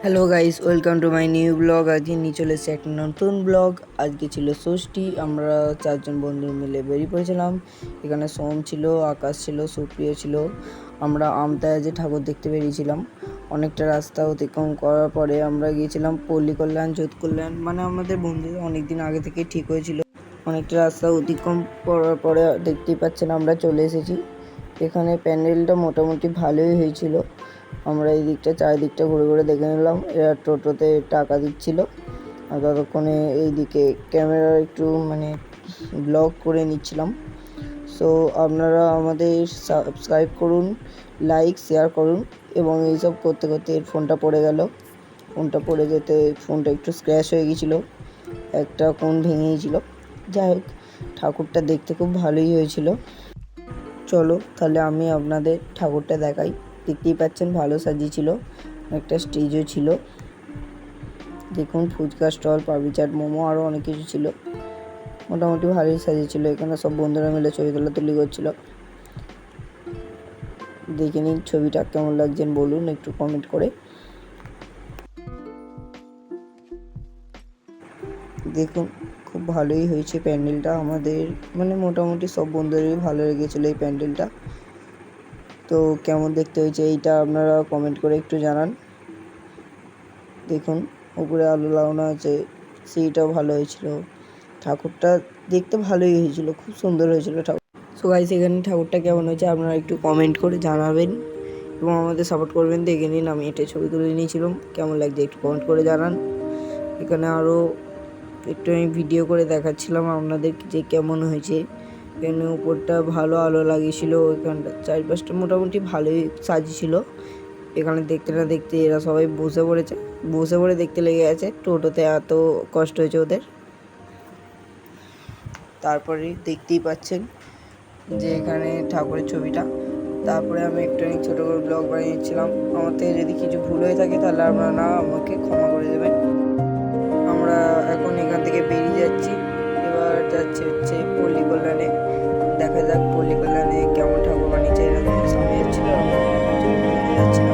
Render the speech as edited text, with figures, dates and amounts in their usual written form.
Hello guys, welcome to my new blog. আজকে নিয়ে চলে এসেছে একটা নতুন ব্লগ। আজকে ছিল ষষ্ঠী। আমরা চারজন বন্ধু মিলে বেরিয়ে পড়েছিলাম। এখানে সোম ছিল, আকাশ ছিল, সুপ্রিয় ছিল। আমরা আমতায়াজে ঠাকুর দেখতে বেরিয়েছিলাম। অনেকটা রাস্তা অতিক্রম করার পরে আমরা গিয়েছিলাম পল্লী কল্যাণ, যোধ কল্যাণ, মানে আমাদের বন্ধুদের অনেক দিন আগে থেকে ঠিক হয়েছিল। অনেকটা রাস্তা অতিক্রম করার পরে দেখতেই পাচ্ছেন আমরা চলে এসেছি। এখানে প্যান্ডেলটা মোটামুটি ভালোই হয়েছিল। আমরা এই দিকটা চারিদিকটা ঘুরে ঘুরে দেখে নিলাম। এরা টোটোতে টাকা দিচ্ছিল আর ততক্ষণে এইদিকে ক্যামেরা একটু ব্লগ করে নিচ্ছিলাম। সো আপনারা আমাদের সাবস্ক্রাইব করুন, লাইক শেয়ার করুন। এবং এইসব করতে করতে এর ফোনটা পড়ে গেল। ফোনটা পড়ে যেতে ফোনটা একটু স্ক্র্যাচ হয়ে গিয়েছিলো, একটা কোণ ভেঙে গিয়েছিলো। যাই হোক, ঠাকুরটা দেখতে খুব ভালোই হয়েছিল। চলো তাহলে আমি আপনাদের ঠাকুরটা দেখাই। দেখতেই পাচ্ছেন ভালো সাজিয়েছিল, একটা স্টেজও ছিল। দেখুন ফুচকা স্টল, পাপড়ি চাট, মোমো, আরও অনেক কিছু ছিল। মোটামুটি ভালোই সাজিয়েছিল। এখানে সব বন্ধুরা মিলে ছবি তোলাতুলি করছিল। দেখে নিন ছবিটা কেমন লাগছেন বলুন একটু কমেন্ট করে। দেখুন খুব ভালোই হয়েছে প্যান্ডেলটা। আমাদের মোটামুটি সব বন্ধুদেরই ভালো লেগেছিলো এই প্যান্ডেলটা। তো কেমন দেখতে হয়েছে এইটা আপনারা কমেন্ট করে একটু জানান। দেখুন উপরে আলো লাগানো আছে, সেইটাও ভালো হয়েছিল। ঠাকুরটা দেখতে ভালোই হয়েছিল, খুব সুন্দর হয়েছিল ঠাকুর। সো গাইস, এখানে ঠাকুরটা কেমন হয়েছে আপনারা একটু কমেন্ট করে জানাবেন এবং আমাদের সাপোর্ট করবেন। দেখে নিন আমি এটা ছবি তুলে নিয়েছিলাম, কেমন লাগছে একটু কমেন্ট করে জানান। এখানে আরও একটু আমি ভিডিও করে দেখাচ্ছিলাম আপনাদের যে কেমন হয়েছে। এখানে উপরটা ভালো আলো লাগিয়েছিল, ওইখানটা চারিপাশটা মোটামুটি ভালোই সাজিয়েছিল। এখানে দেখতে না দেখতে এরা সবাই বসে পড়ে দেখতে লেগে গেছে। টোটোতে এত কষ্ট হয়েছে ওদের। তারপরে দেখতেই পাচ্ছেন যে এখানে ঠাকুরের ছবিটা। তারপরে আমি একটু ছোটো করে ব্লগ বানিয়েছিলাম। আমার থেকে যদি কিছু ভুল হয়ে থাকে তাহলে আপনারা আমাকে ক্ষমা করে দেবেন। আমরা এখন এখান থেকে বেরিয়ে যাচ্ছি। এবার হচ্ছে পল্লী কল্যাণে। দেখা যাক পল্লী কল্যাণে কেমন ঠাকুর বানিয়েছে। এরা সামনে যাচ্ছিল, আমরা যাচ্ছিলাম।